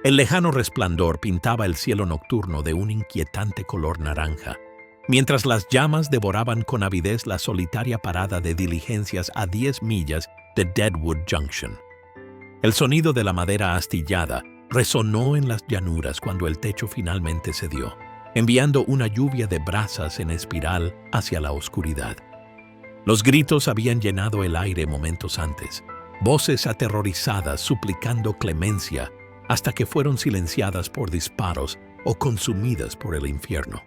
El lejano resplandor pintaba el cielo nocturno de un inquietante color naranja, mientras las llamas devoraban con avidez la solitaria parada de diligencias a 10 millas de Deadwood Junction. El sonido de la madera astillada resonó en las llanuras cuando el techo finalmente cedió, enviando una lluvia de brasas en espiral hacia la oscuridad. Los gritos habían llenado el aire momentos antes, voces aterrorizadas suplicando clemencia hasta que fueron silenciadas por disparos o consumidas por el infierno.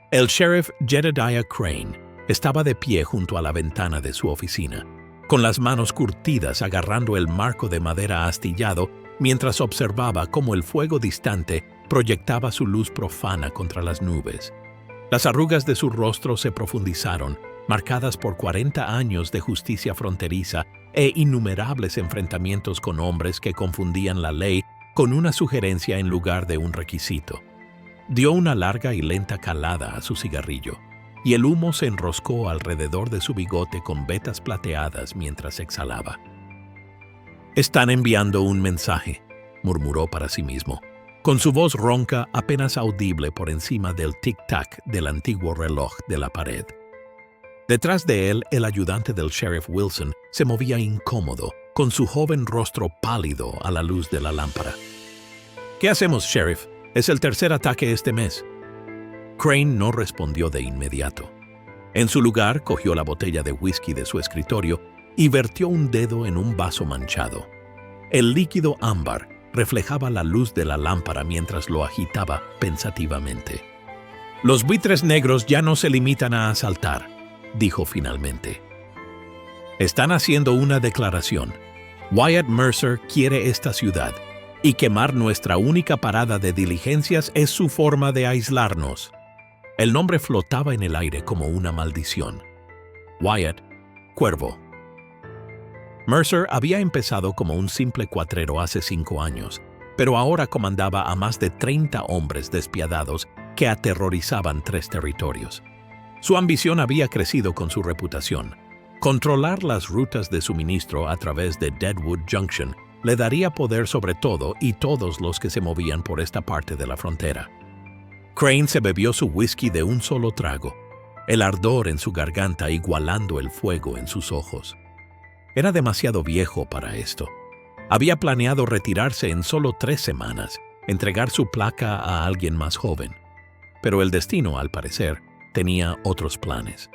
El sheriff Jedediah Crane estaba de pie junto a la ventana de su oficina, con las manos curtidas agarrando el marco de madera astillado mientras observaba cómo el fuego distante proyectaba su luz profana contra las nubes. Las arrugas de su rostro se profundizaron, marcadas por 40 años de justicia fronteriza e innumerables enfrentamientos con hombres que confundían la ley con una sugerencia en lugar de un requisito. Dio una larga y lenta calada a su cigarrillo, y el humo se enroscó alrededor de su bigote con vetas plateadas mientras exhalaba. «Están enviando un mensaje», murmuró para sí mismo, con su voz ronca apenas audible por encima del tic-tac del antiguo reloj de la pared. Detrás de él, el ayudante del sheriff Wilson se movía incómodo, con su joven rostro pálido a la luz de la lámpara. «¿Qué hacemos, sheriff? Es el tercer ataque este mes». Crane no respondió de inmediato. En su lugar, cogió la botella de whisky de su escritorio y vertió un dedo en un vaso manchado. El líquido ámbar reflejaba la luz de la lámpara mientras lo agitaba pensativamente. «Los buitres negros ya no se limitan a asaltar», dijo finalmente. «Están haciendo una declaración. Wyatt Mercer quiere esta ciudad, y quemar nuestra única parada de diligencias es su forma de aislarnos». El nombre flotaba en el aire como una maldición. Wyatt, Cuervo. Mercer había empezado como un simple cuatrero hace 5 años, pero ahora comandaba a más de 30 hombres despiadados que aterrorizaban 3 territorios. Su ambición había crecido con su reputación. Controlar las rutas de suministro a través de Deadwood Junction le daría poder sobre todo y todos los que se movían por esta parte de la frontera. Crane se bebió su whisky de un solo trago, el ardor en su garganta igualando el fuego en sus ojos. Era demasiado viejo para esto. Había planeado retirarse en solo 3 semanas, entregar su placa a alguien más joven. Pero el destino, al parecer, tenía otros planes.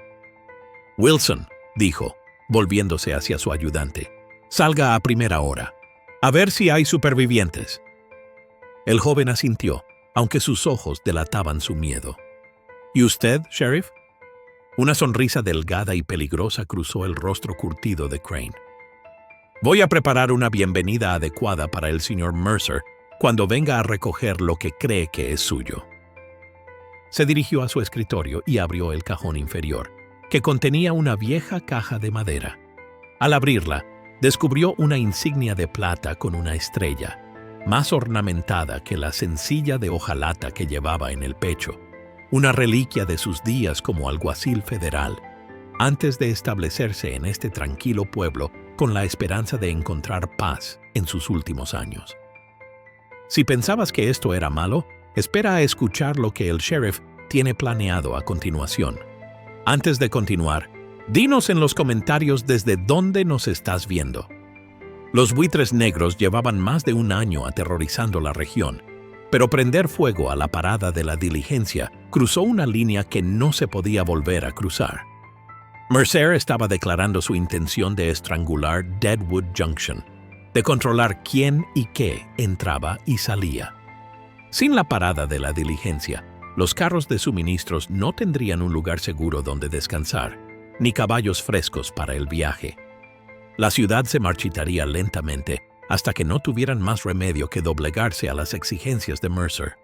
«Wilson», dijo, volviéndose hacia su ayudante, «salga a primera hora. A ver si hay supervivientes». El joven asintió, aunque sus ojos delataban su miedo. «¿Y usted, sheriff?» Una sonrisa delgada y peligrosa cruzó el rostro curtido de Crane. «Voy a preparar una bienvenida adecuada para el señor Mercer cuando venga a recoger lo que cree que es suyo». Se dirigió a su escritorio y abrió el cajón inferior, que contenía una vieja caja de madera. Al abrirla, descubrió una insignia de plata con una estrella, más ornamentada que la sencilla de hojalata que llevaba en el pecho, una reliquia de sus días como alguacil federal, antes de establecerse en este tranquilo pueblo con la esperanza de encontrar paz en sus últimos años. Si pensabas que esto era malo, espera a escuchar lo que el sheriff tiene planeado a continuación. Antes de continuar, dinos en los comentarios desde dónde nos estás viendo. Los buitres negros llevaban más de un año aterrorizando la región, pero prender fuego a la parada de la diligencia cruzó una línea que no se podía volver a cruzar. Mercer estaba declarando su intención de estrangular Deadwood Junction, de controlar quién y qué entraba y salía. Sin la parada de la diligencia, los carros de suministros no tendrían un lugar seguro donde descansar, ni caballos frescos para el viaje. La ciudad se marchitaría lentamente hasta que no tuvieran más remedio que doblegarse a las exigencias de Mercer.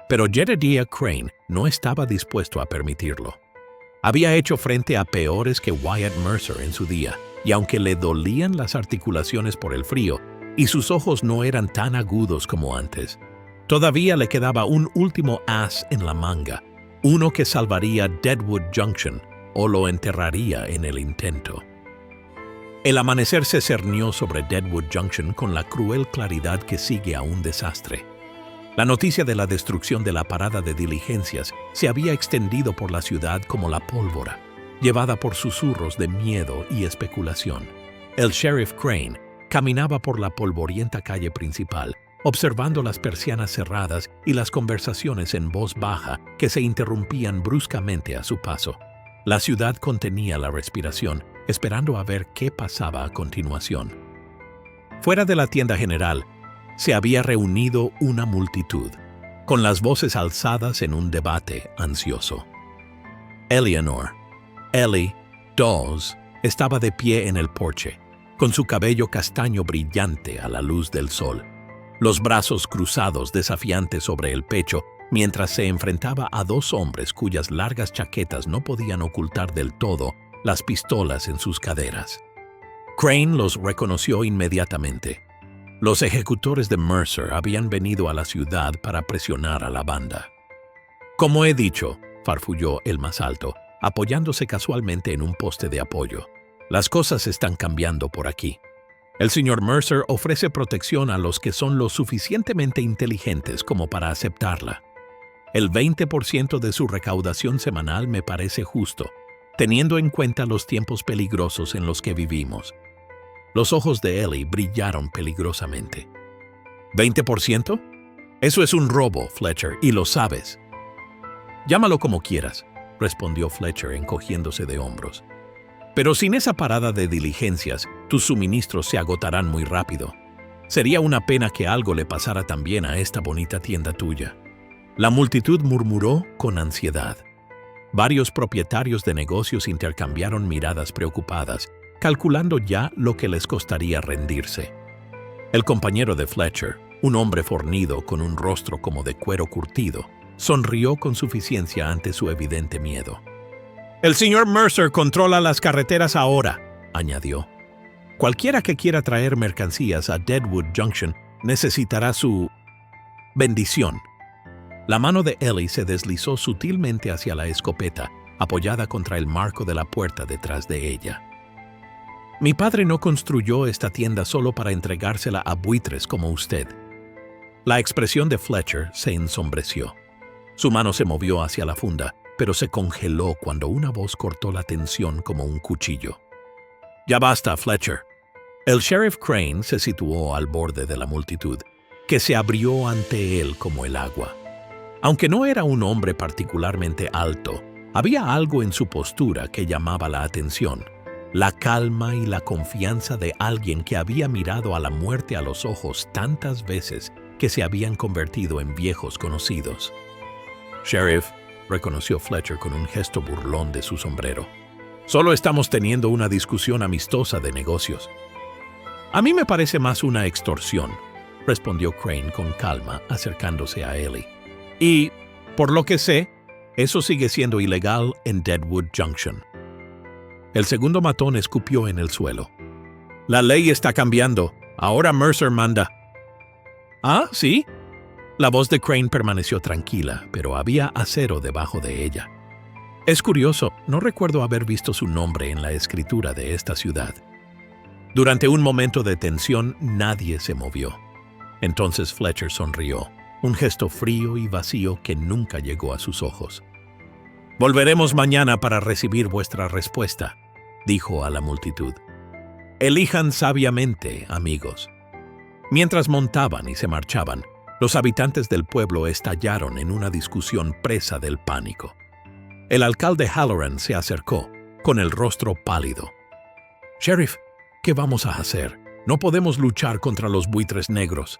Pero Jedediah Crane no estaba dispuesto a permitirlo. Había hecho frente a peores que Wyatt Mercer en su día, y aunque le dolían las articulaciones por el frío y sus ojos no eran tan agudos como antes, todavía le quedaba un último as en la manga, uno que salvaría Deadwood Junction o lo enterraría en el intento. El amanecer se cernió sobre Deadwood Junction con la cruel claridad que sigue a un desastre. La noticia de la destrucción de la parada de diligencias se había extendido por la ciudad como la pólvora, llevada por susurros de miedo y especulación. El sheriff Crane caminaba por la polvorienta calle principal, observando las persianas cerradas y las conversaciones en voz baja que se interrumpían bruscamente a su paso. La ciudad contenía la respiración, esperando a ver qué pasaba a continuación. Fuera de la tienda general, se había reunido una multitud, con las voces alzadas en un debate ansioso. Eleanor, Ellie, Dawes, estaba de pie en el porche, con su cabello castaño brillante a la luz del sol, los brazos cruzados desafiantes sobre el pecho, mientras se enfrentaba a dos hombres cuyas largas chaquetas no podían ocultar del todo las pistolas en sus caderas. Crane los reconoció inmediatamente. Los ejecutores de Mercer habían venido a la ciudad para presionar a la banda. «Como he dicho», farfulló el más alto, apoyándose casualmente en un poste de apoyo, «las cosas están cambiando por aquí. El señor Mercer ofrece protección a los que son lo suficientemente inteligentes como para aceptarla. El 20% de su recaudación semanal me parece justo, teniendo en cuenta los tiempos peligrosos en los que vivimos». Los ojos de Ellie brillaron peligrosamente. ¿20%? Eso es un robo, Fletcher, y lo sabes. Llámalo como quieras, respondió Fletcher encogiéndose de hombros. Pero sin esa parada de diligencias, tus suministros se agotarán muy rápido. Sería una pena que algo le pasara también a esta bonita tienda tuya. La multitud murmuró con ansiedad. Varios propietarios de negocios intercambiaron miradas preocupadas, calculando ya lo que les costaría rendirse. El compañero de Fletcher, un hombre fornido con un rostro como de cuero curtido, sonrió con suficiencia ante su evidente miedo. «El señor Mercer controla las carreteras ahora», añadió. «Cualquiera que quiera traer mercancías a Deadwood Junction necesitará su bendición». La mano de Ellie se deslizó sutilmente hacia la escopeta, apoyada contra el marco de la puerta detrás de ella. «Mi padre no construyó esta tienda solo para entregársela a buitres como usted». La expresión de Fletcher se ensombreció. Su mano se movió hacia la funda, pero se congeló cuando una voz cortó la tensión como un cuchillo. «Ya basta, Fletcher». El sheriff Crane se situó al borde de la multitud, que se abrió ante él como el agua. Aunque no era un hombre particularmente alto, había algo en su postura que llamaba la atención. La calma y la confianza de alguien que había mirado a la muerte a los ojos tantas veces que se habían convertido en viejos conocidos. «Sheriff», reconoció Fletcher con un gesto burlón de su sombrero, «solo estamos teniendo una discusión amistosa de negocios». «A mí me parece más una extorsión», respondió Crane con calma, acercándose a Ellie. «Y, por lo que sé, eso sigue siendo ilegal en Deadwood Junction». El segundo matón escupió en el suelo. «La ley está cambiando. Ahora Mercer manda». «¿Ah, sí?» La voz de Crane permaneció tranquila, pero había acero debajo de ella. «Es curioso, no recuerdo haber visto su nombre en la escritura de esta ciudad». Durante un momento de tensión, nadie se movió. Entonces Fletcher sonrió, un gesto frío y vacío que nunca llegó a sus ojos. «Volveremos mañana para recibir vuestra respuesta», dijo a la multitud. «Elijan sabiamente, amigos». Mientras montaban y se marchaban, los habitantes del pueblo estallaron en una discusión presa del pánico. El alcalde Halloran se acercó, con el rostro pálido. «Sheriff, ¿qué vamos a hacer? No podemos luchar contra los buitres negros».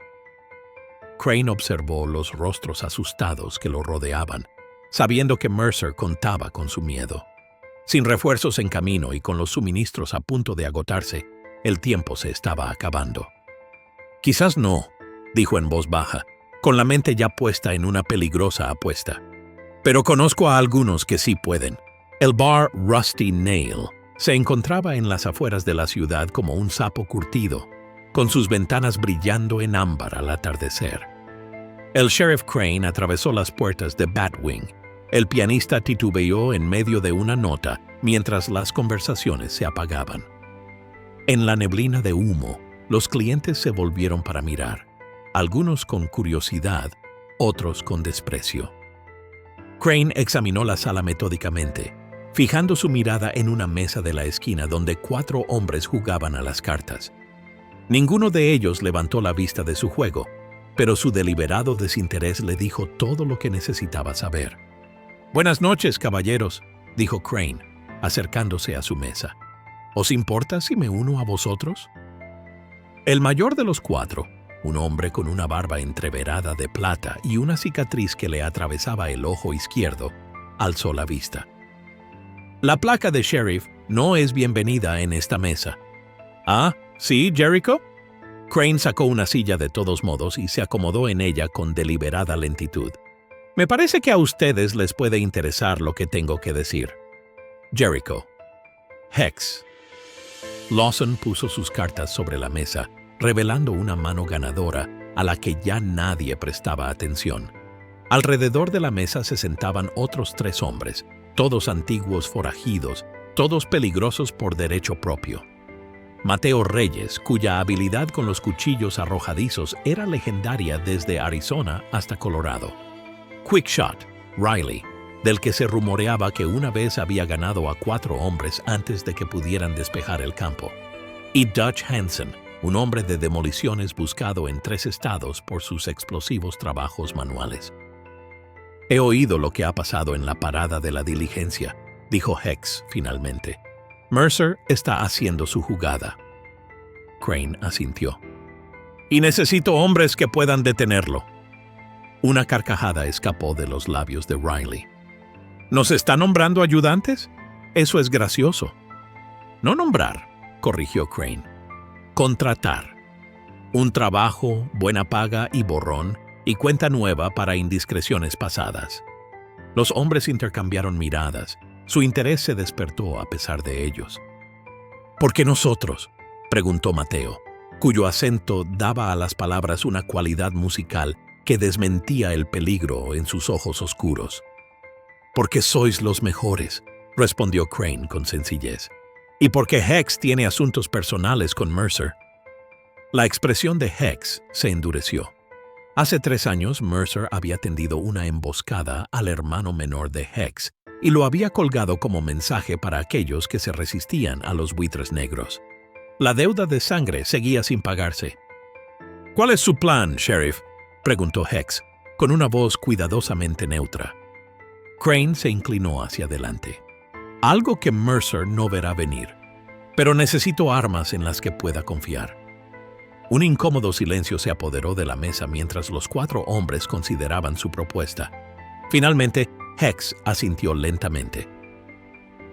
Crane observó los rostros asustados que lo rodeaban, sabiendo que Mercer contaba con su miedo. Sin refuerzos en camino y con los suministros a punto de agotarse, el tiempo se estaba acabando. «Quizás no», dijo en voz baja, con la mente ya puesta en una peligrosa apuesta. «Pero conozco a algunos que sí pueden». El bar Rusty Nail se encontraba en las afueras de la ciudad como un sapo curtido, con sus ventanas brillando en ámbar al atardecer. El sheriff Crane atravesó las puertas de Batwing. El pianista titubeó en medio de una nota mientras las conversaciones se apagaban. En la neblina de humo, los clientes se volvieron para mirar, algunos con curiosidad, otros con desprecio. Crane examinó la sala metódicamente, fijando su mirada en una mesa de la esquina donde 4 hombres jugaban a las cartas. Ninguno de ellos levantó la vista de su juego, pero su deliberado desinterés le dijo todo lo que necesitaba saber. «Buenas noches, caballeros», dijo Crane, acercándose a su mesa. «¿Os importa si me uno a vosotros?» El mayor de los 4, un hombre con una barba entreverada de plata y una cicatriz que le atravesaba el ojo izquierdo, alzó la vista. «La placa de sheriff no es bienvenida en esta mesa». «Ah, ¿sí, Jericho?» Crane sacó una silla de todos modos y se acomodó en ella con deliberada lentitud. «Me parece que a ustedes les puede interesar lo que tengo que decir». Jericho. Hex. Lawson puso sus cartas sobre la mesa, revelando una mano ganadora a la que ya nadie prestaba atención. Alrededor de la mesa se sentaban otros 3 hombres, todos antiguos forajidos, todos peligrosos por derecho propio. Mateo Reyes, cuya habilidad con los cuchillos arrojadizos era legendaria desde Arizona hasta Colorado. Quickshot, Riley, del que se rumoreaba que una vez había ganado a 4 hombres antes de que pudieran despejar el campo. Y Dutch Hansen, un hombre de demoliciones buscado en 3 estados por sus explosivos trabajos manuales. «He oído lo que ha pasado en la parada de la diligencia», dijo Hex finalmente. «Mercer está haciendo su jugada». Crane asintió. «Y necesito hombres que puedan detenerlo». Una carcajada escapó de los labios de Riley. «¿Nos está nombrando ayudantes? Eso es gracioso». «No nombrar», corrigió Crane. «Contratar. Un trabajo, buena paga y borrón, y cuenta nueva para indiscreciones pasadas». Los hombres intercambiaron miradas. Su interés se despertó a pesar de ellos. «¿Por qué nosotros?», preguntó Mateo, cuyo acento daba a las palabras una cualidad musical que desmentía el peligro en sus ojos oscuros. «Porque sois los mejores», respondió Crane con sencillez. «Y porque Hex tiene asuntos personales con Mercer». La expresión de Hex se endureció. Hace 3 años, Mercer había tendido una emboscada al hermano menor de Hex y lo había colgado como mensaje para aquellos que se resistían a los buitres negros. La deuda de sangre seguía sin pagarse. «¿Cuál es su plan, Sheriff?», preguntó Hex, con una voz cuidadosamente neutra. Crane se inclinó hacia adelante. «Algo que Mercer no verá venir, pero necesito armas en las que pueda confiar». Un incómodo silencio se apoderó de la mesa mientras los 4 hombres consideraban su propuesta. Finalmente, Hex asintió lentamente.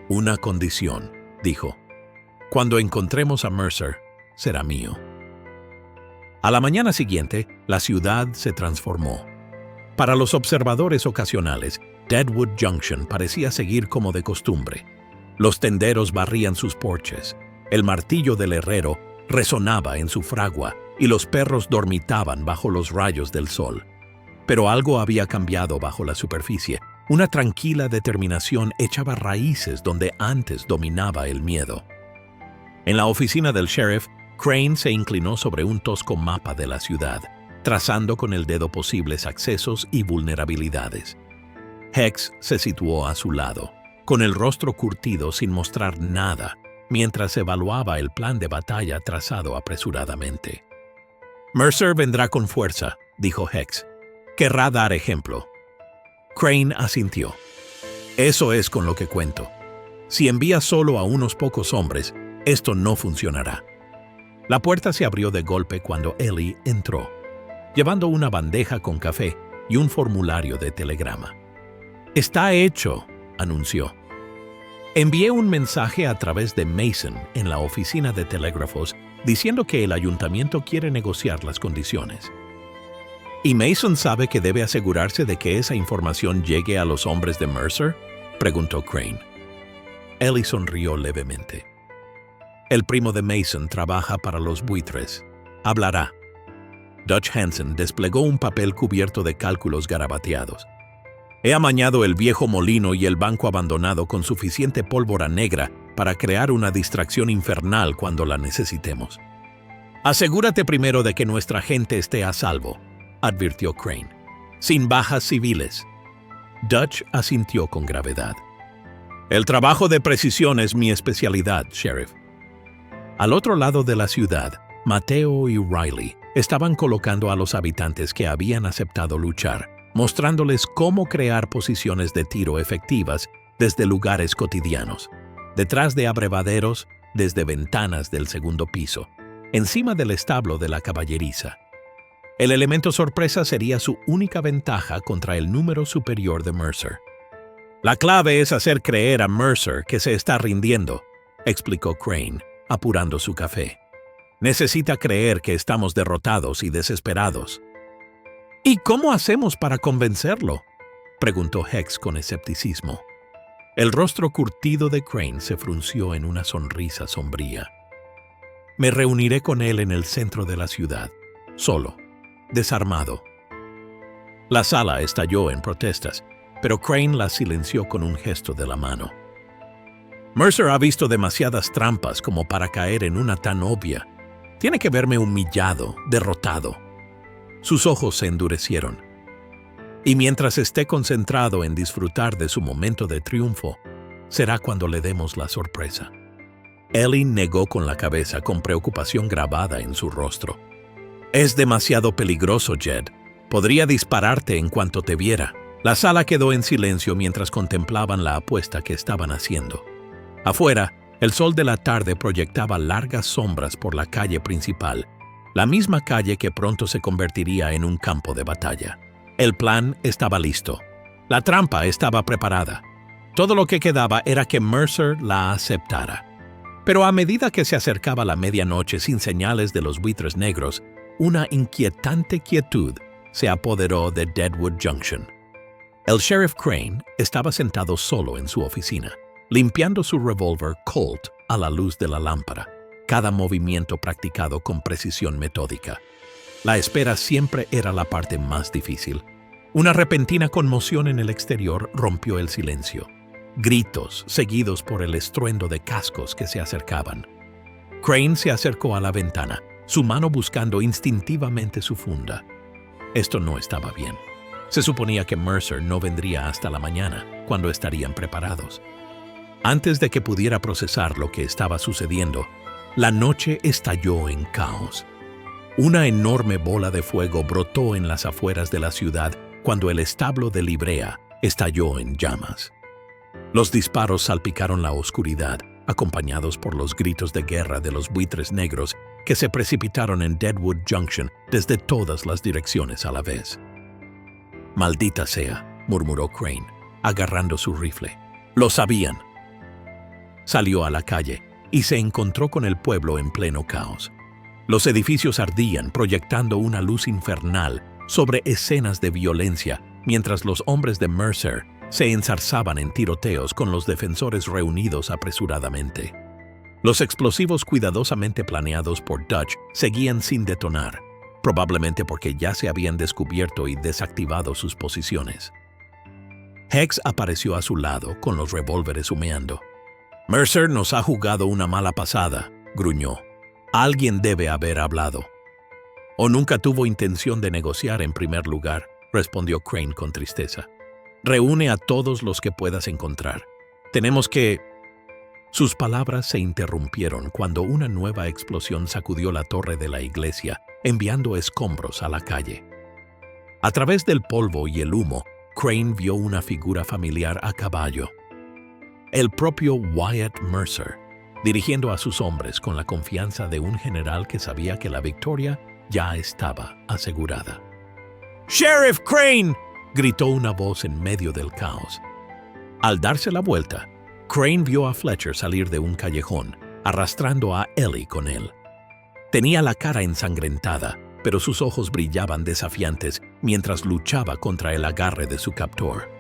«Una condición», dijo. «Cuando encontremos a Mercer, será mío». A la mañana siguiente, la ciudad se transformó. Para los observadores ocasionales, Deadwood Junction parecía seguir como de costumbre. Los tenderos barrían sus porches, el martillo del herrero resonaba en su fragua y los perros dormitaban bajo los rayos del sol. Pero algo había cambiado bajo la superficie. Una tranquila determinación echaba raíces donde antes dominaba el miedo. En la oficina del sheriff, Crane se inclinó sobre un tosco mapa de la ciudad, trazando con el dedo posibles accesos y vulnerabilidades. Hex se situó a su lado, con el rostro curtido sin mostrar nada, mientras evaluaba el plan de batalla trazado apresuradamente. «Mercer vendrá con fuerza», dijo Hex. «Querrá dar ejemplo». Crane asintió. «Eso es con lo que cuento. Si envía solo a unos pocos hombres, esto no funcionará». La puerta se abrió de golpe cuando Ellie entró, llevando una bandeja con café y un formulario de telegrama. «Está hecho», anunció. «Envié un mensaje a través de Mason en la oficina de telégrafos diciendo que el ayuntamiento quiere negociar las condiciones». «¿Y Mason sabe que debe asegurarse de que esa información llegue a los hombres de Mercer?», preguntó Crane. Ellie sonrió levemente. «El primo de Mason trabaja para los buitres. Hablará». Dutch Hansen desplegó un papel cubierto de cálculos garabateados. «He amañado el viejo molino y el banco abandonado con suficiente pólvora negra para crear una distracción infernal cuando la necesitemos. Asegúrate primero de que nuestra gente esté a salvo, advirtió Crane, sin bajas civiles. Dutch asintió con gravedad. El trabajo de precisión es mi especialidad, Sheriff. Al otro lado de la ciudad, Mateo y Riley estaban colocando a los habitantes que habían aceptado luchar, mostrándoles cómo crear posiciones de tiro efectivas desde lugares cotidianos, detrás de abrevaderos, desde ventanas del segundo piso, encima del establo de la caballeriza. El elemento sorpresa sería su única ventaja contra el número superior de Mercer. La clave es hacer creer a Mercer que se está rindiendo, explicó Crane, apurando su café. Necesita creer que estamos derrotados y desesperados. ¿Y cómo hacemos para convencerlo?, preguntó Hex con escepticismo. El rostro curtido de Crane se frunció en una sonrisa sombría. Me reuniré con él en el centro de la ciudad, solo, desarmado. La sala estalló en protestas, pero Crane la silenció con un gesto de la mano. Mercer ha visto demasiadas trampas como para caer en una tan obvia. Tiene que verme humillado, derrotado. Sus ojos se endurecieron. Y mientras esté concentrado en disfrutar de su momento de triunfo, será cuando le demos la sorpresa. Ellie negó con la cabeza con preocupación grabada en su rostro. Es demasiado peligroso, Jed. Podría dispararte en cuanto te viera. La sala quedó en silencio mientras contemplaban la apuesta que estaban haciendo. Afuera, el sol de la tarde proyectaba largas sombras por la calle principal, la misma calle que pronto se convertiría en un campo de batalla. El plan estaba listo. La trampa estaba preparada. Todo lo que quedaba era que Mercer la aceptara. Pero a medida que se acercaba la medianoche sin señales de los buitres negros, una inquietante quietud se apoderó de Deadwood Junction. El sheriff Crane estaba sentado solo en su oficina, limpiando su revólver Colt a la luz de la lámpara, cada movimiento practicado con precisión metódica. La espera siempre era la parte más difícil. Una repentina conmoción en el exterior rompió el silencio. Gritos, seguidos por el estruendo de cascos que se acercaban. Crane se acercó a la ventana, su mano buscando instintivamente su funda. Esto no estaba bien. Se suponía que Mercer no vendría hasta la mañana, cuando estarían preparados. Antes de que pudiera procesar lo que estaba sucediendo, la noche estalló en caos. Una enorme bola de fuego brotó en las afueras de la ciudad cuando el establo de Librea estalló en llamas. Los disparos salpicaron la oscuridad, acompañados por los gritos de guerra de los buitres negros que se precipitaron en Deadwood Junction desde todas las direcciones a la vez. «Maldita sea», murmuró Crane, agarrando su rifle. «Lo sabían». Salió a la calle y se encontró con el pueblo en pleno caos. Los edificios ardían, proyectando una luz infernal sobre escenas de violencia, mientras los hombres de Mercer se enzarzaban en tiroteos con los defensores reunidos apresuradamente. Los explosivos cuidadosamente planeados por Dutch seguían sin detonar, probablemente porque ya se habían descubierto y desactivado sus posiciones. Hex apareció a su lado con los revólveres humeando. «Mercer nos ha jugado una mala pasada», gruñó. «Alguien debe haber hablado». «O nunca tuvo intención de negociar en primer lugar», respondió Crane con tristeza. «Reúne a todos los que puedas encontrar. Tenemos que...» Sus palabras se interrumpieron cuando una nueva explosión sacudió la torre de la iglesia, enviando escombros a la calle. A través del polvo y el humo, Crane vio una figura familiar a caballo. El propio Wyatt Mercer, dirigiendo a sus hombres con la confianza de un general que sabía que la victoria ya estaba asegurada. «¡Sheriff Crane!», gritó una voz en medio del caos. Al darse la vuelta, Crane vio a Fletcher salir de un callejón, arrastrando a Ellie con él. Tenía la cara ensangrentada, pero sus ojos brillaban desafiantes mientras luchaba contra el agarre de su captor.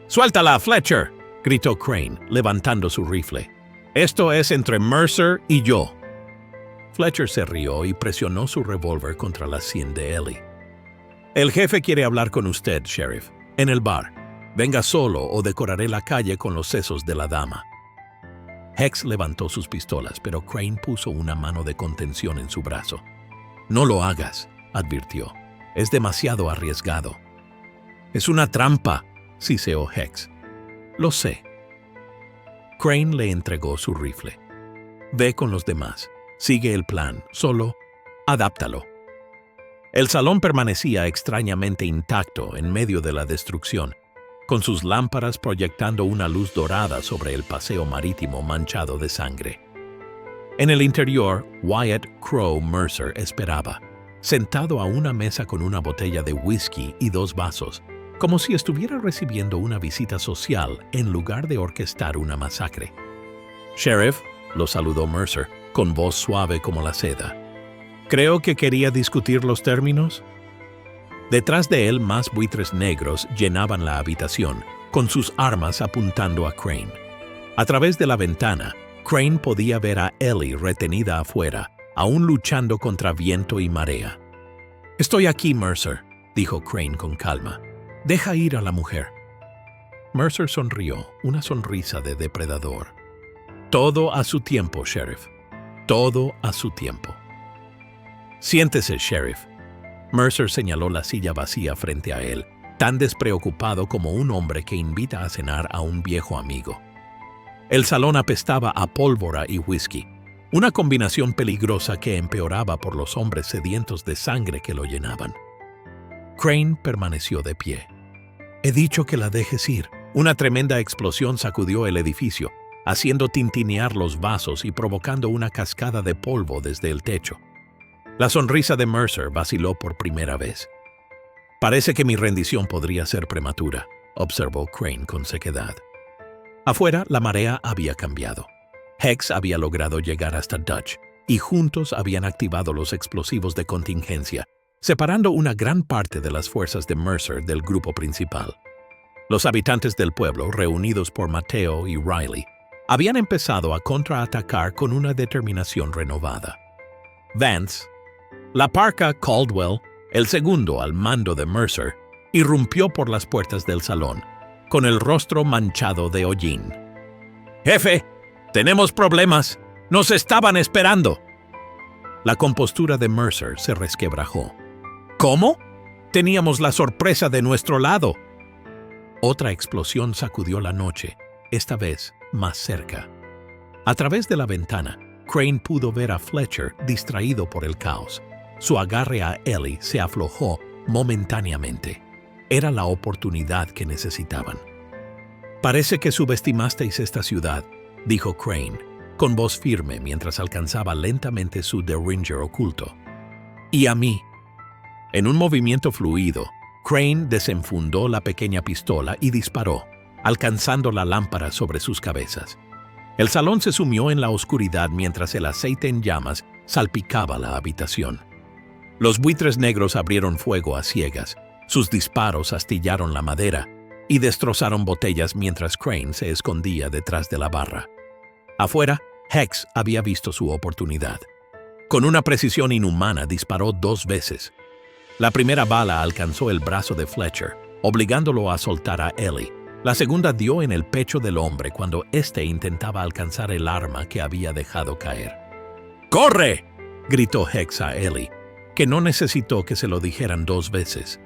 «¡Suéltala, Fletcher!», gritó Crane, levantando su rifle. «Esto es entre Mercer y yo». Fletcher se rió y presionó su revólver contra la sien de Ellie. «El jefe quiere hablar con usted, Sheriff, en el bar. Venga solo o decoraré la calle con los sesos de la dama». Hex levantó sus pistolas, pero Crane puso una mano de contención en su brazo. «No lo hagas», advirtió. «Es demasiado arriesgado». «Es una trampa», siseó Hex. «Lo sé». Crane le entregó su rifle. «Ve con los demás. Sigue el plan. Solo adáptalo». El salón permanecía extrañamente intacto en medio de la destrucción, con sus lámparas proyectando una luz dorada sobre el paseo marítimo manchado de sangre. En el interior, Wyatt Crow Mercer esperaba, sentado a una mesa con una botella de whisky y 2 vasos, como si estuviera recibiendo una visita social en lugar de orquestar una masacre. «Sheriff», lo saludó Mercer, con voz suave como la seda. «Creo que quería discutir los términos». Detrás de él, más buitres negros llenaban la habitación, con sus armas apuntando a Crane. A través de la ventana, Crane podía ver a Ellie retenida afuera, aún luchando contra viento y marea. «Estoy aquí, Mercer», dijo Crane con calma. «Deja ir a la mujer». Mercer sonrió, una sonrisa de depredador. «Todo a su tiempo, Sheriff. Todo a su tiempo». «Siéntese, Sheriff». Mercer señaló la silla vacía frente a él, tan despreocupado como un hombre que invita a cenar a un viejo amigo. El salón apestaba a pólvora y whisky, una combinación peligrosa que empeoraba por los hombres sedientos de sangre que lo llenaban. Crane permaneció de pie. «He dicho que la dejes ir». Una tremenda explosión sacudió el edificio, haciendo tintinear los vasos y provocando una cascada de polvo desde el techo. La sonrisa de Mercer vaciló por primera vez. «Parece que mi rendición podría ser prematura», observó Crane con sequedad. Afuera, la marea había cambiado. Hex había logrado llegar hasta Dutch, y juntos habían activado los explosivos de contingencia, separando una gran parte de las fuerzas de Mercer del grupo principal. Los habitantes del pueblo, reunidos por Mateo y Riley, habían empezado a contraatacar con una determinación renovada. Vance, la parca Caldwell, el segundo al mando de Mercer, irrumpió por las puertas del salón, con el rostro manchado de hollín. «Jefe, tenemos problemas. Nos estaban esperando». La compostura de Mercer se resquebrajó. «¿Cómo? Teníamos la sorpresa de nuestro lado». Otra explosión sacudió la noche, esta vez más cerca. A través de la ventana, Crane pudo ver a Fletcher distraído por el caos. Su agarre a Ellie se aflojó momentáneamente. Era la oportunidad que necesitaban. «Parece que subestimasteis esta ciudad», dijo Crane, con voz firme mientras alcanzaba lentamente su Derringer oculto. «Y a mí». En un movimiento fluido, Crane desenfundó la pequeña pistola y disparó, alcanzando la lámpara sobre sus cabezas. El salón se sumió en la oscuridad mientras el aceite en llamas salpicaba la habitación. Los buitres negros abrieron fuego a ciegas. Sus disparos astillaron la madera y destrozaron botellas mientras Crane se escondía detrás de la barra. Afuera, Hex había visto su oportunidad. Con una precisión inhumana disparó 2 veces. La primera bala alcanzó el brazo de Fletcher, obligándolo a soltar a Ellie. La segunda dio en el pecho del hombre cuando éste intentaba alcanzar el arma que había dejado caer. «¡Corre!», gritó Hex a Ellie, que no necesitó que se lo dijeran 2 veces.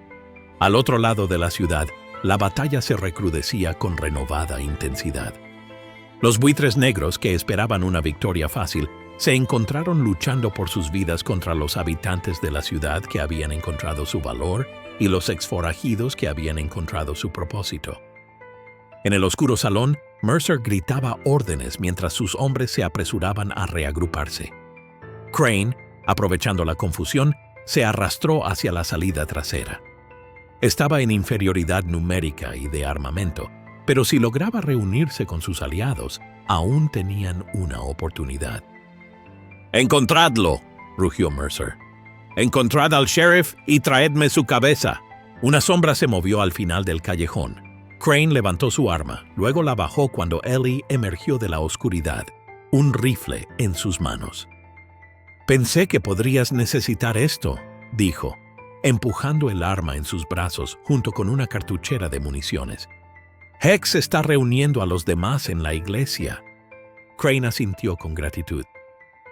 Al otro lado de la ciudad, la batalla se recrudecía con renovada intensidad. Los buitres negros, que esperaban una victoria fácil, se encontraron luchando por sus vidas contra los habitantes de la ciudad que habían encontrado su valor y los exforajidos que habían encontrado su propósito. En el oscuro salón, Mercer gritaba órdenes mientras sus hombres se apresuraban a reagruparse. Crane, aprovechando la confusión, se arrastró hacia la salida trasera. Estaba en inferioridad numérica y de armamento, pero si lograba reunirse con sus aliados, aún tenían una oportunidad. «¡Encontradlo!», rugió Mercer. «Encontrad al sheriff y traedme su cabeza». Una sombra se movió al final del callejón. Crane levantó su arma, luego la bajó cuando Ellie emergió de la oscuridad, un rifle en sus manos. «Pensé que podrías necesitar esto», dijo, empujando el arma en sus brazos junto con una cartuchera de municiones. «Hex está reuniendo a los demás en la iglesia». Crane asintió con gratitud.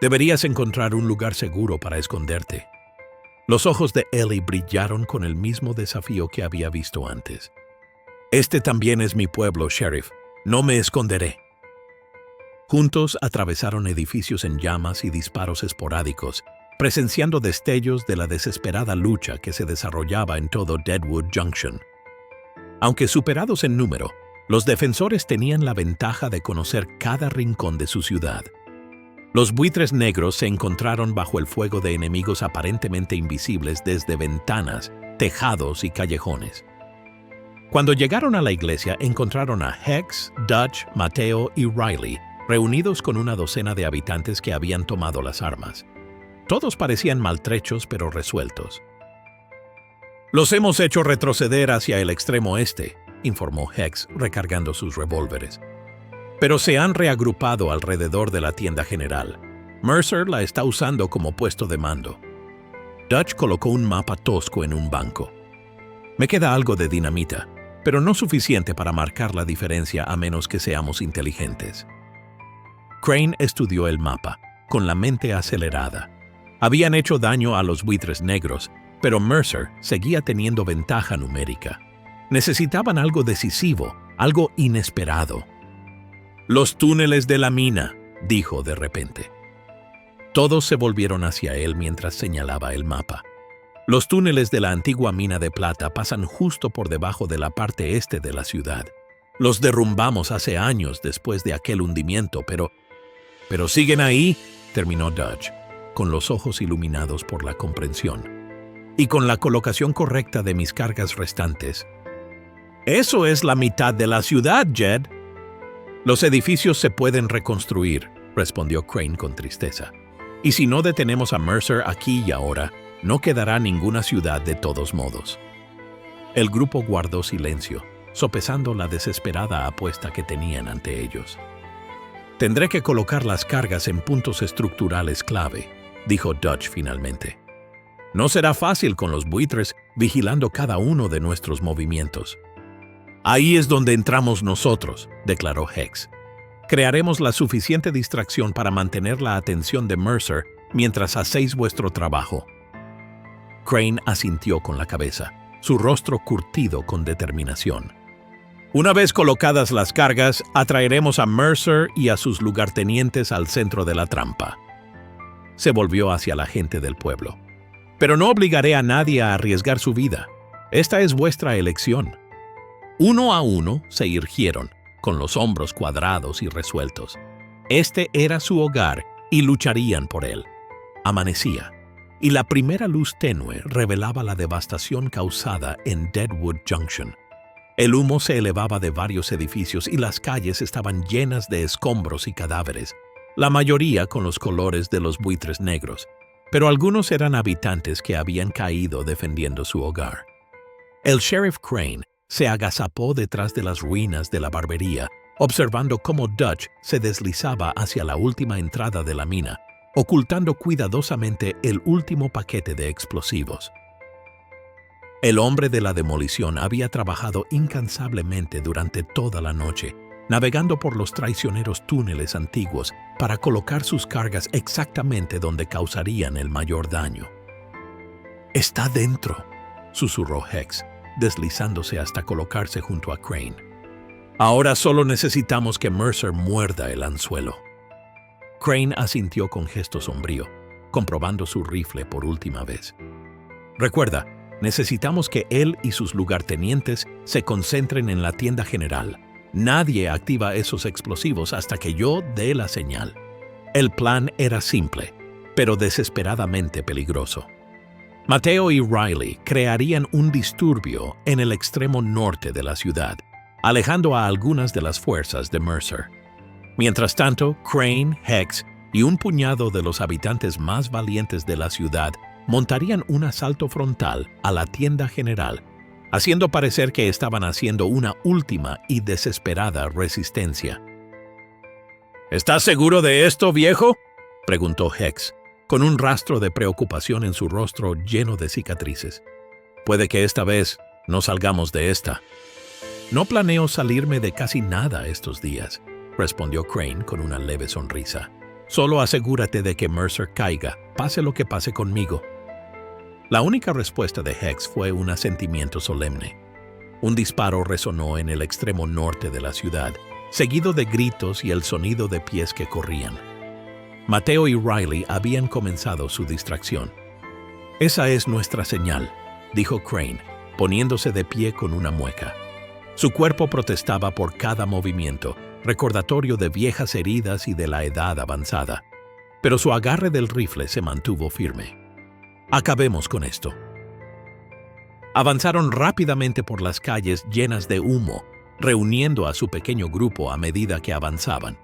Deberías encontrar un lugar seguro para esconderte. Los ojos de Ellie brillaron con el mismo desafío que había visto antes. Este también es mi pueblo, Sheriff. No me esconderé. Juntos atravesaron edificios en llamas y disparos esporádicos, presenciando destellos de la desesperada lucha que se desarrollaba en todo Deadwood Junction. Aunque superados en número, los defensores tenían la ventaja de conocer cada rincón de su ciudad. Los buitres negros se encontraron bajo el fuego de enemigos aparentemente invisibles desde ventanas, tejados y callejones. Cuando llegaron a la iglesia, encontraron a Hex, Dutch, Mateo y Riley, reunidos con una docena de habitantes que habían tomado las armas. Todos parecían maltrechos pero resueltos. «Los hemos hecho retroceder hacia el extremo este», informó Hex, recargando sus revólveres. «Pero se han reagrupado alrededor de la tienda general. Mercer la está usando como puesto de mando». Dutch colocó un mapa tosco en un banco. «Me queda algo de dinamita, pero no suficiente para marcar la diferencia a menos que seamos inteligentes». Crane estudió el mapa, con la mente acelerada. Habían hecho daño a los buitres negros, pero Mercer seguía teniendo ventaja numérica. Necesitaban algo decisivo, algo inesperado. «Los túneles de la mina», dijo de repente. Todos se volvieron hacia él mientras señalaba el mapa. Los túneles de la antigua mina de plata pasan justo por debajo de la parte este de la ciudad. Los derrumbamos hace años después de aquel hundimiento, pero siguen ahí, terminó Dutch, con los ojos iluminados por la comprensión. Y con la colocación correcta de mis cargas restantes. «Eso es la mitad de la ciudad, Jed». «Los edificios se pueden reconstruir», respondió Crane con tristeza. «Y si no detenemos a Mercer aquí y ahora, no quedará ninguna ciudad de todos modos». El grupo guardó silencio, sopesando la desesperada apuesta que tenían ante ellos. «Tendré que colocar las cargas en puntos estructurales clave», dijo Dutch finalmente. «No será fácil con los buitres vigilando cada uno de nuestros movimientos». «Ahí es donde entramos nosotros», declaró Hex. «Crearemos la suficiente distracción para mantener la atención de Mercer mientras hacéis vuestro trabajo». Crane asintió con la cabeza, su rostro curtido con determinación. «Una vez colocadas las cargas, atraeremos a Mercer y a sus lugartenientes al centro de la trampa». Se volvió hacia la gente del pueblo. «Pero no obligaré a nadie a arriesgar su vida. Esta es vuestra elección». Uno a uno se irgieron, con los hombros cuadrados y resueltos. Este era su hogar y lucharían por él. Amanecía, y la primera luz tenue revelaba la devastación causada en Deadwood Junction. El humo se elevaba de varios edificios y las calles estaban llenas de escombros y cadáveres, la mayoría con los colores de los buitres negros, pero algunos eran habitantes que habían caído defendiendo su hogar. El sheriff Crane se agazapó detrás de las ruinas de la barbería, observando cómo Dutch se deslizaba hacia la última entrada de la mina, ocultando cuidadosamente el último paquete de explosivos. El hombre de la demolición había trabajado incansablemente durante toda la noche, navegando por los traicioneros túneles antiguos para colocar sus cargas exactamente donde causarían el mayor daño. «Está dentro», susurró Hex, deslizándose hasta colocarse junto a Crane. «Ahora solo necesitamos que Mercer muerda el anzuelo». Crane asintió con gesto sombrío, comprobando su rifle por última vez. «Recuerda, necesitamos que él y sus lugartenientes se concentren en la tienda general. Nadie activa esos explosivos hasta que yo dé la señal». El plan era simple, pero desesperadamente peligroso. Mateo y Riley crearían un disturbio en el extremo norte de la ciudad, alejando a algunas de las fuerzas de Mercer. Mientras tanto, Crane, Hex y un puñado de los habitantes más valientes de la ciudad montarían un asalto frontal a la tienda general, haciendo parecer que estaban haciendo una última y desesperada resistencia. «¿Estás seguro de esto, viejo?», preguntó Hex, con un rastro de preocupación en su rostro lleno de cicatrices. «Puede que esta vez no salgamos de esta». «No planeo salirme de casi nada estos días. respondió Crane con una leve sonrisa. Solo asegúrate de que Mercer caiga, pase lo que pase conmigo. La única respuesta de Hex fue un asentimiento solemne. Un disparo resonó en el extremo norte de la ciudad, seguido de gritos y el sonido de pies que corrían. Mateo y Riley habían comenzado su distracción. «Esa es nuestra señal», dijo Crane, poniéndose de pie con una mueca. Su cuerpo protestaba por cada movimiento, recordatorio de viejas heridas y de la edad avanzada. Pero su agarre del rifle se mantuvo firme. «Acabemos con esto». Avanzaron rápidamente por las calles llenas de humo, reuniendo a su pequeño grupo a medida que avanzaban.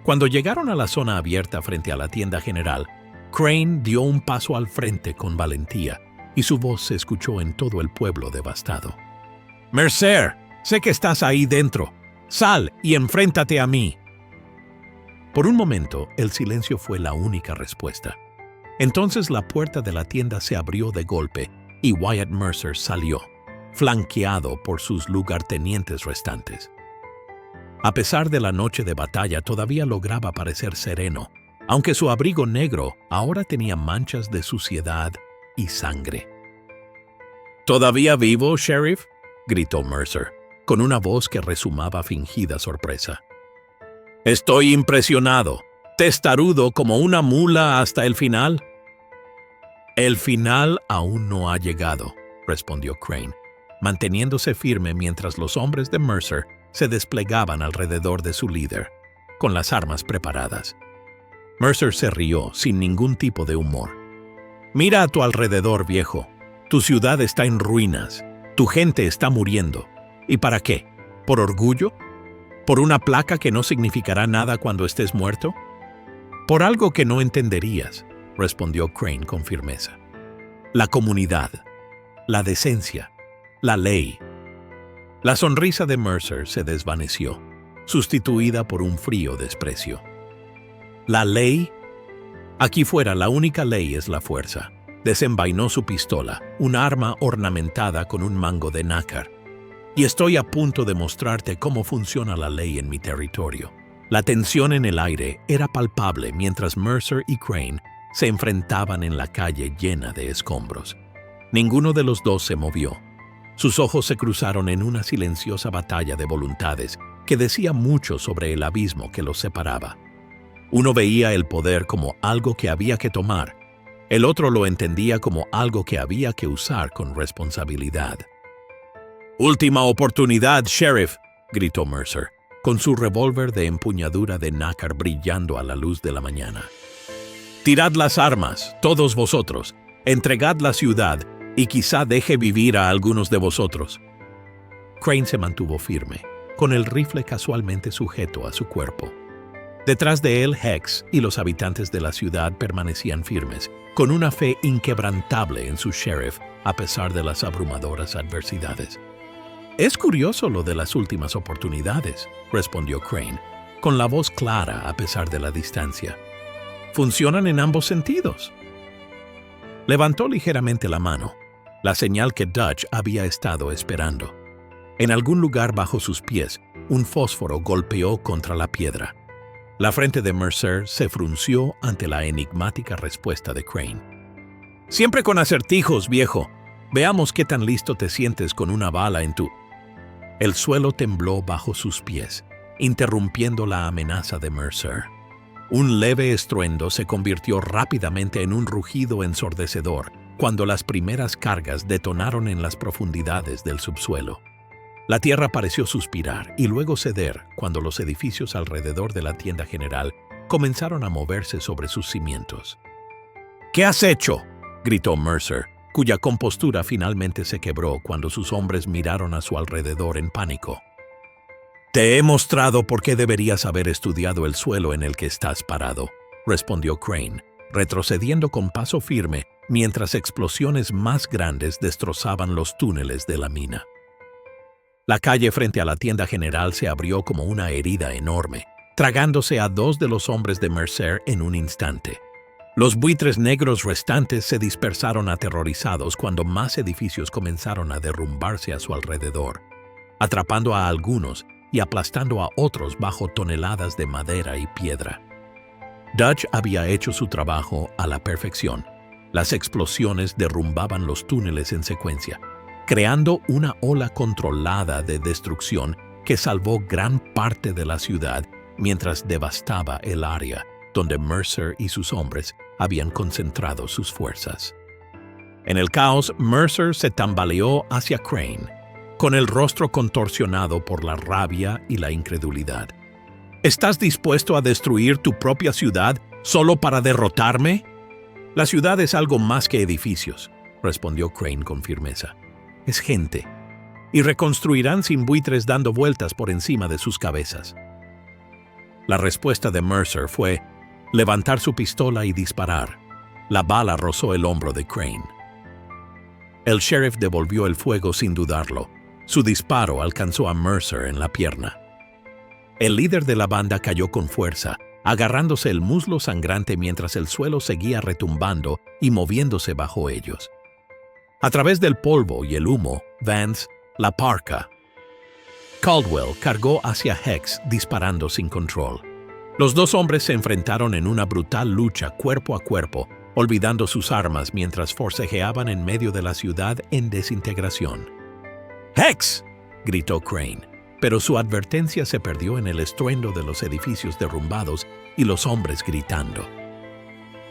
Cuando llegaron a la zona abierta frente a la tienda general, Crane dio un paso al frente con valentía y su voz se escuchó en todo el pueblo devastado. «Mercer, sé que estás ahí dentro. Sal y enfréntate a mí». Por un momento, el silencio fue la única respuesta. Entonces la puerta de la tienda se abrió de golpe y Wyatt Mercer salió, flanqueado por sus lugartenientes restantes. A pesar de la noche de batalla, todavía lograba parecer sereno, aunque su abrigo negro ahora tenía manchas de suciedad y sangre. «¿Todavía vivo, Sheriff?», gritó Mercer, con una voz que resumaba fingida sorpresa. «Estoy impresionado, testarudo como una mula hasta el final». «El final aún no ha llegado», respondió Crane, manteniéndose firme mientras los hombres de Mercer se desplegaban alrededor de su líder, con las armas preparadas. Mercer se rió sin ningún tipo de humor. «Mira a tu alrededor, viejo. Tu ciudad está en ruinas. Tu gente está muriendo. ¿Y para qué? ¿Por orgullo? ¿Por una placa que no significará nada cuando estés muerto?» «Por algo que no entenderías», respondió Crane con firmeza. «La comunidad, la decencia, la ley». La sonrisa de Mercer se desvaneció, sustituida por un frío desprecio. «¿La ley? Aquí fuera la única ley es la fuerza». Desenvainó su pistola, un arma ornamentada con un mango de nácar. «Y estoy a punto de mostrarte cómo funciona la ley en mi territorio». La tensión en el aire era palpable mientras Mercer y Crane se enfrentaban en la calle llena de escombros. Ninguno de los dos se movió. Sus ojos se cruzaron en una silenciosa batalla de voluntades que decía mucho sobre el abismo que los separaba. Uno veía el poder como algo que había que tomar. El otro lo entendía como algo que había que usar con responsabilidad. «Última oportunidad, Sheriff», gritó Mercer, con su revólver de empuñadura de nácar brillando a la luz de la mañana. «Tirad las armas, todos vosotros, entregad la ciudad y quizá deje vivir a algunos de vosotros». Crane se mantuvo firme, con el rifle casualmente sujeto a su cuerpo. Detrás de él, Hex y los habitantes de la ciudad permanecían firmes, con una fe inquebrantable en su sheriff a pesar de las abrumadoras adversidades. «Es curioso lo de las últimas oportunidades», respondió Crane, con la voz clara a pesar de la distancia. «Funcionan en ambos sentidos». Levantó ligeramente la mano, la señal que Dutch había estado esperando. En algún lugar bajo sus pies, un fósforo golpeó contra la piedra. La frente de Mercer se frunció ante la enigmática respuesta de Crane. «Siempre con acertijos, viejo. Veamos qué tan listo te sientes con una bala en tu...» El suelo tembló bajo sus pies, interrumpiendo la amenaza de Mercer. Un leve estruendo se convirtió rápidamente en un rugido ensordecedor cuando las primeras cargas detonaron en las profundidades del subsuelo. La tierra pareció suspirar y luego ceder cuando los edificios alrededor de la tienda general comenzaron a moverse sobre sus cimientos. «¿Qué has hecho?», gritó Mercer, cuya compostura finalmente se quebró cuando sus hombres miraron a su alrededor en pánico. «Te he mostrado por qué deberías haber estudiado el suelo en el que estás parado», respondió Crane, retrocediendo con paso firme mientras explosiones más grandes destrozaban los túneles de la mina. La calle frente a la tienda general se abrió como una herida enorme, tragándose a dos de los hombres de Mercer en un instante. Los buitres negros restantes se dispersaron aterrorizados cuando más edificios comenzaron a derrumbarse a su alrededor, atrapando a algunos y aplastando a otros bajo toneladas de madera y piedra. Dutch había hecho su trabajo a la perfección. Las explosiones derrumbaban los túneles en secuencia, creando una ola controlada de destrucción que salvó gran parte de la ciudad mientras devastaba el área donde Mercer y sus hombres habían concentrado sus fuerzas. En el caos, Mercer se tambaleó hacia Crane, con el rostro contorsionado por la rabia y la incredulidad. ¿Estás dispuesto a destruir tu propia ciudad solo para derrotarme? La ciudad es algo más que edificios, respondió Crane con firmeza. Es gente, y reconstruirán sin buitres dando vueltas por encima de sus cabezas. La respuesta de Mercer fue levantar su pistola y disparar. La bala rozó el hombro de Crane. El sheriff devolvió el fuego sin dudarlo. Su disparo alcanzó a Mercer en la pierna. El líder de la banda cayó con fuerza, agarrándose el muslo sangrante mientras el suelo seguía retumbando y moviéndose bajo ellos. A través del polvo y el humo, Vance, la parca. Caldwell cargó hacia Hex disparando sin control. Los dos hombres se enfrentaron en una brutal lucha cuerpo a cuerpo, olvidando sus armas mientras forcejeaban en medio de la ciudad en desintegración. ¡Hex!, gritó Crane, pero su advertencia se perdió en el estruendo de los edificios derrumbados y los hombres gritando.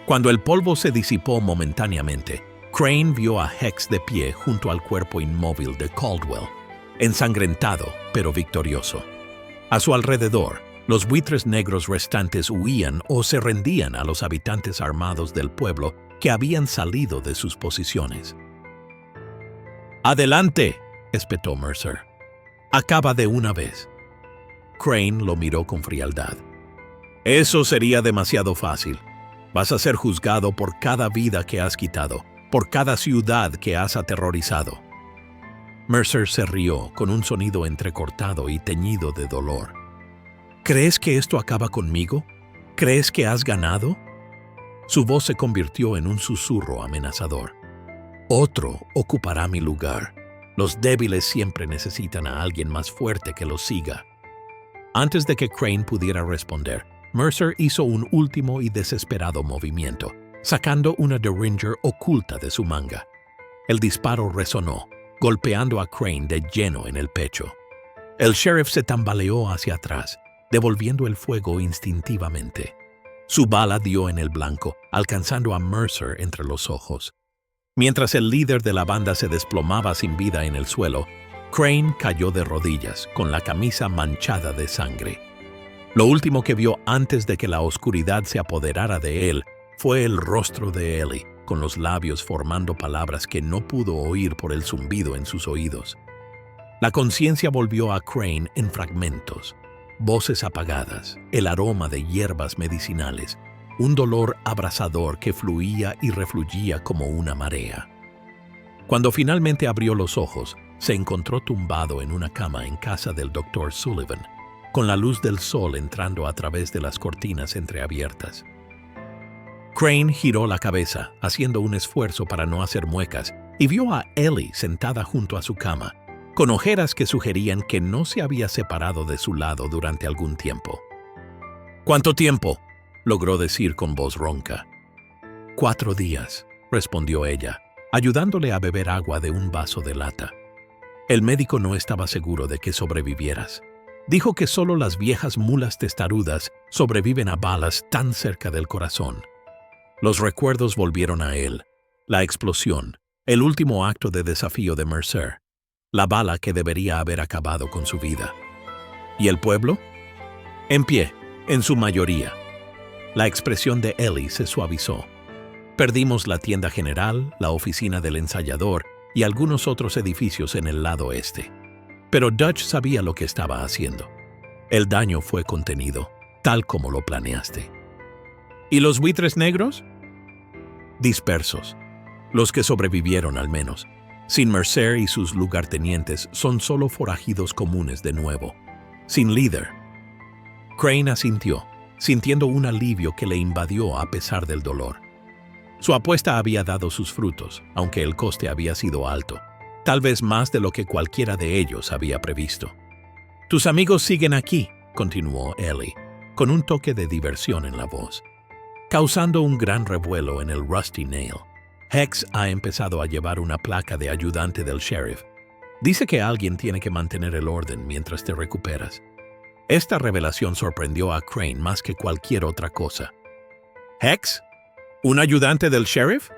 Cuando el polvo se disipó momentáneamente, Crane vio a Hex de pie junto al cuerpo inmóvil de Caldwell, ensangrentado pero victorioso. A su alrededor, los buitres negros restantes huían o se rendían a los habitantes armados del pueblo que habían salido de sus posiciones. ¡Adelante!, espetó Mercer. «Acaba de una vez». Crane lo miró con frialdad. «Eso sería demasiado fácil. Vas a ser juzgado por cada vida que has quitado, por cada ciudad que has aterrorizado». Mercer se rió con un sonido entrecortado y teñido de dolor. «¿Crees que esto acaba conmigo? ¿Crees que has ganado?» Su voz se convirtió en un susurro amenazador. «Otro ocupará mi lugar. Los débiles siempre necesitan a alguien más fuerte que los siga». Antes de que Crane pudiera responder, Mercer hizo un último y desesperado movimiento, sacando una Derringer oculta de su manga. El disparo resonó, golpeando a Crane de lleno en el pecho. El sheriff se tambaleó hacia atrás, devolviendo el fuego instintivamente. Su bala dio en el blanco, alcanzando a Mercer entre los ojos. Mientras el líder de la banda se desplomaba sin vida en el suelo, Crane cayó de rodillas, con la camisa manchada de sangre. Lo último que vio antes de que la oscuridad se apoderara de él fue el rostro de Ellie, con los labios formando palabras que no pudo oír por el zumbido en sus oídos. La conciencia volvió a Crane en fragmentos. Voces apagadas, el aroma de hierbas medicinales, un dolor abrasador que fluía y refluía como una marea. Cuando finalmente abrió los ojos, se encontró tumbado en una cama en casa del Dr. Sullivan, con la luz del sol entrando a través de las cortinas entreabiertas. Crane giró la cabeza, haciendo un esfuerzo para no hacer muecas, y vio a Ellie sentada junto a su cama, con ojeras que sugerían que no se había separado de su lado durante algún tiempo. «¿Cuánto tiempo?», logró decir con voz ronca. «4 días», respondió ella, ayudándole a beber agua de un vaso de lata. «El médico no estaba seguro de que sobrevivieras. Dijo que solo las viejas mulas testarudas sobreviven a balas tan cerca del corazón». Los recuerdos volvieron a él. La explosión, el último acto de desafío de Mercer, la bala que debería haber acabado con su vida. ¿Y el pueblo? En pie, en su mayoría. La expresión de Ellie se suavizó. Perdimos la tienda general, la oficina del ensayador y algunos otros edificios en el lado este. Pero Dutch sabía lo que estaba haciendo. El daño fue contenido, tal como lo planeaste. ¿Y los buitres negros? Dispersos. Los que sobrevivieron al menos. Sin Mercer y sus lugartenientes son solo forajidos comunes de nuevo. Sin líder. Crane asintió, sintiendo un alivio que le invadió a pesar del dolor. Su apuesta había dado sus frutos, aunque el coste había sido alto, tal vez más de lo que cualquiera de ellos había previsto. Tus amigos siguen aquí, continuó Ellie, con un toque de diversión en la voz, causando un gran revuelo en el Rusty Nail. Hex ha empezado a llevar una placa de ayudante del sheriff. Dice que alguien tiene que mantener el orden mientras te recuperas. Esta revelación sorprendió a Crane más que cualquier otra cosa. ¿Hex? ¿Un ayudante del sheriff?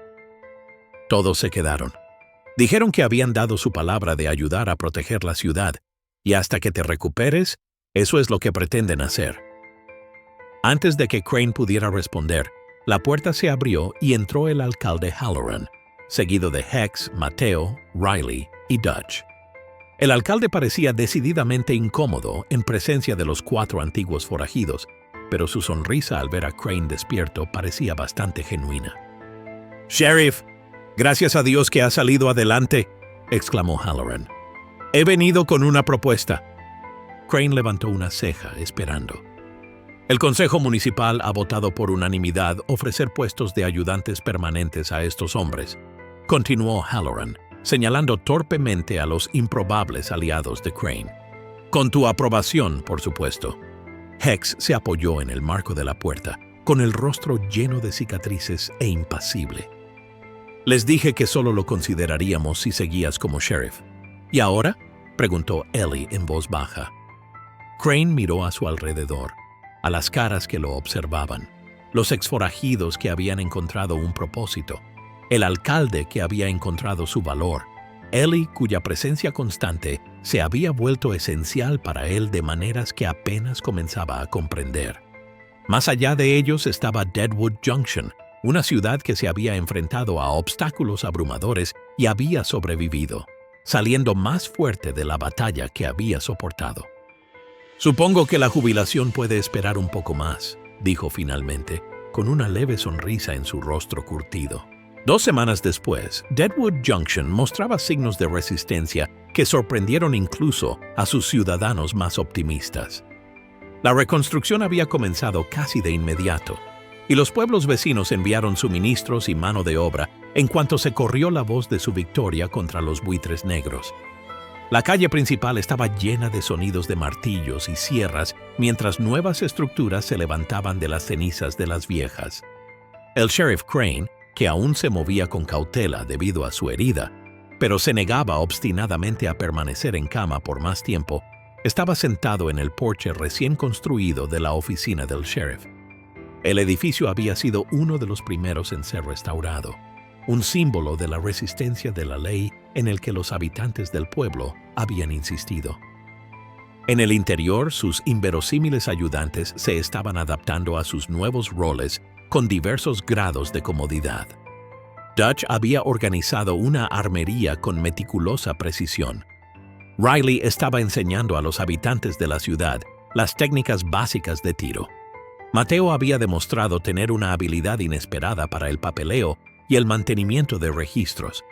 Todos se quedaron. Dijeron que habían dado su palabra de ayudar a proteger la ciudad, y hasta que te recuperes, eso es lo que pretenden hacer. Antes de que Crane pudiera responder, la puerta se abrió y entró el alcalde Halloran, seguido de Hex, Mateo, Riley y Dutch. El alcalde parecía decididamente incómodo en presencia de los 4 antiguos forajidos, pero su sonrisa al ver a Crane despierto parecía bastante genuina. «Sheriff, gracias a Dios que ha salido adelante», exclamó Halloran. «He venido con una propuesta». Crane levantó una ceja, esperando. «El Consejo Municipal ha votado por unanimidad ofrecer puestos de ayudantes permanentes a estos hombres», continuó Halloran, señalando torpemente a los improbables aliados de Crane. «Con tu aprobación, por supuesto». Hex se apoyó en el marco de la puerta, con el rostro lleno de cicatrices e impasible. «Les dije que solo lo consideraríamos si seguías como sheriff». «¿Y ahora?», preguntó Ellie en voz baja. Crane miró a su alrededor, a las caras que lo observaban, los exforajidos que habían encontrado un propósito, el alcalde que había encontrado su valor, Ellie cuya presencia constante se había vuelto esencial para él de maneras que apenas comenzaba a comprender. Más allá de ellos estaba Deadwood Junction, una ciudad que se había enfrentado a obstáculos abrumadores y había sobrevivido, saliendo más fuerte de la batalla que había soportado. «Supongo que la jubilación puede esperar un poco más», dijo finalmente, con una leve sonrisa en su rostro curtido. 2 semanas después, Deadwood Junction mostraba signos de resistencia que sorprendieron incluso a sus ciudadanos más optimistas. La reconstrucción había comenzado casi de inmediato, y los pueblos vecinos enviaron suministros y mano de obra en cuanto se corrió la voz de su victoria contra los buitres negros. La calle principal estaba llena de sonidos de martillos y sierras mientras nuevas estructuras se levantaban de las cenizas de las viejas. El sheriff Crane, que aún se movía con cautela debido a su herida, pero se negaba obstinadamente a permanecer en cama por más tiempo, estaba sentado en el porche recién construido de la oficina del sheriff. El edificio había sido uno de los primeros en ser restaurado, un símbolo de la resistencia de la ley en el que los habitantes del pueblo habían insistido. En el interior, sus inverosímiles ayudantes se estaban adaptando a sus nuevos roles con diversos grados de comodidad. Dutch había organizado una armería con meticulosa precisión. Riley estaba enseñando a los habitantes de la ciudad las técnicas básicas de tiro. Mateo había demostrado tener una habilidad inesperada para el papeleo y el mantenimiento de registros.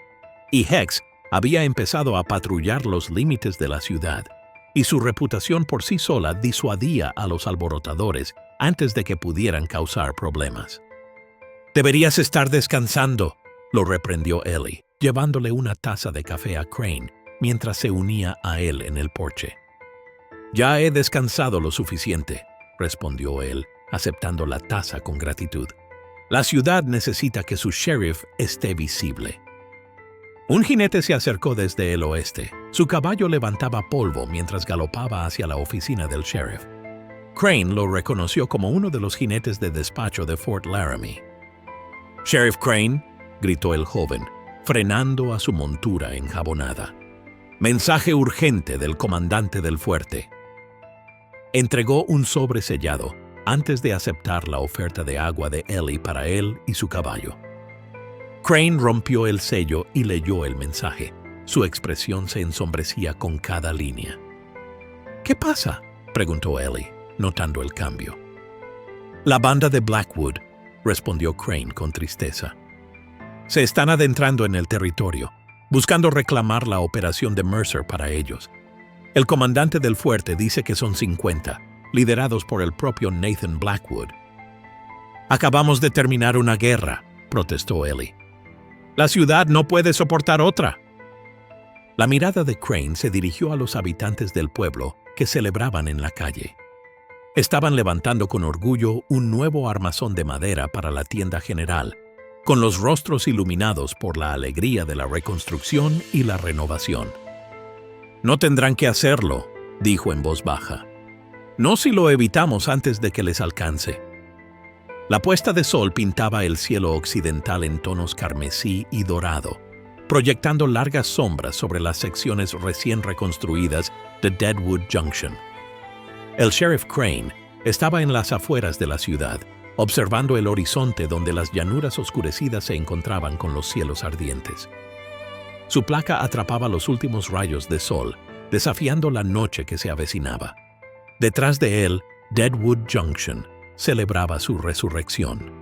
Y Hex había empezado a patrullar los límites de la ciudad, y su reputación por sí sola disuadía a los alborotadores antes de que pudieran causar problemas. «Deberías estar descansando», lo reprendió Ellie, llevándole una taza de café a Crane mientras se unía a él en el porche. «Ya he descansado lo suficiente», respondió él, aceptando la taza con gratitud. «La ciudad necesita que su sheriff esté visible». Un jinete se acercó desde el oeste. Su caballo levantaba polvo mientras galopaba hacia la oficina del sheriff. Crane lo reconoció como uno de los jinetes de despacho de Fort Laramie. «Sheriff Crane», gritó el joven, frenando a su montura enjabonada. «Mensaje urgente del comandante del fuerte». Entregó un sobre sellado antes de aceptar la oferta de agua de Ellie para él y su caballo. Crane rompió el sello y leyó el mensaje. Su expresión se ensombrecía con cada línea. «¿Qué pasa?», preguntó Ellie, notando el cambio. «La banda de Blackwood», respondió Crane con tristeza. «Se están adentrando en el territorio, buscando reclamar la operación de Mercer para ellos. El comandante del fuerte dice que son 50, liderados por el propio Nathan Blackwood». «Acabamos de terminar una guerra», protestó Ellie. «La ciudad no puede soportar otra». La mirada de Crane se dirigió a los habitantes del pueblo que celebraban en la calle. Estaban levantando con orgullo un nuevo armazón de madera para la tienda general, con los rostros iluminados por la alegría de la reconstrucción y la renovación. «No tendrán que hacerlo», dijo en voz baja. «No si lo evitamos antes de que les alcance». La puesta de sol pintaba el cielo occidental en tonos carmesí y dorado, proyectando largas sombras sobre las secciones recién reconstruidas de Deadwood Junction. El sheriff Crane estaba en las afueras de la ciudad, observando el horizonte donde las llanuras oscurecidas se encontraban con los cielos ardientes. Su placa atrapaba los últimos rayos de sol, desafiando la noche que se avecinaba. Detrás de él, Deadwood Junction celebraba su resurrección.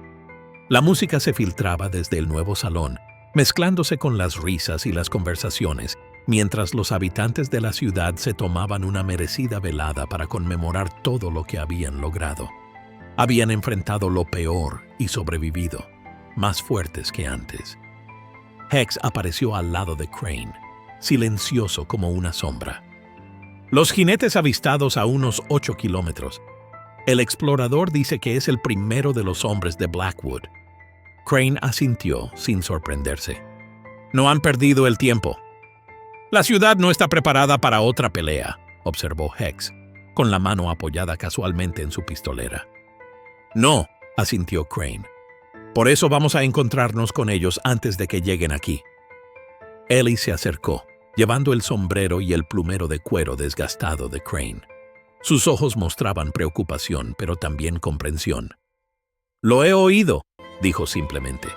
La música se filtraba desde el nuevo salón, mezclándose con las risas y las conversaciones, mientras los habitantes de la ciudad se tomaban una merecida velada para conmemorar todo lo que habían logrado. Habían enfrentado lo peor y sobrevivido, más fuertes que antes. Hex apareció al lado de Crane, silencioso como una sombra. Los jinetes avistados a unos 8 kilómetros. El explorador dice que es el primero de los hombres de Blackwood. Crane asintió sin sorprenderse. «No han perdido el tiempo». «La ciudad no está preparada para otra pelea», observó Hex, con la mano apoyada casualmente en su pistolera. «No», asintió Crane. «Por eso vamos a encontrarnos con ellos antes de que lleguen aquí». Ellie se acercó, llevando el sombrero y el plumero de cuero desgastado de Crane. Sus ojos mostraban preocupación, pero también comprensión. «Lo he oído», dijo simplemente.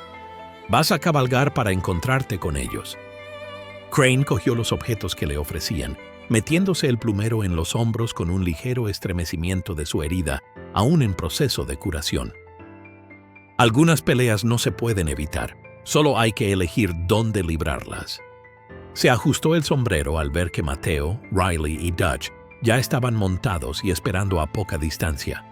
«Vas a cabalgar para encontrarte con ellos». Crane cogió los objetos que le ofrecían, metiéndose el plumero en los hombros con un ligero estremecimiento de su herida, aún en proceso de curación. Algunas peleas no se pueden evitar, solo hay que elegir dónde librarlas. Se ajustó el sombrero al ver que Mateo, Riley y Dutch ya estaban montados y esperando a poca distancia.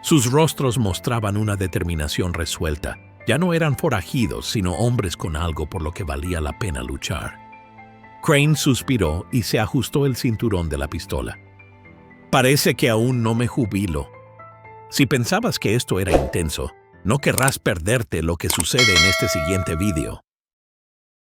Sus rostros mostraban una determinación resuelta. Ya no eran forajidos, sino hombres con algo por lo que valía la pena luchar. Crane suspiró y se ajustó el cinturón de la pistola. «Parece que aún no me jubilo. Si pensabas que esto era intenso, no querrás perderte lo que sucede en este siguiente vídeo».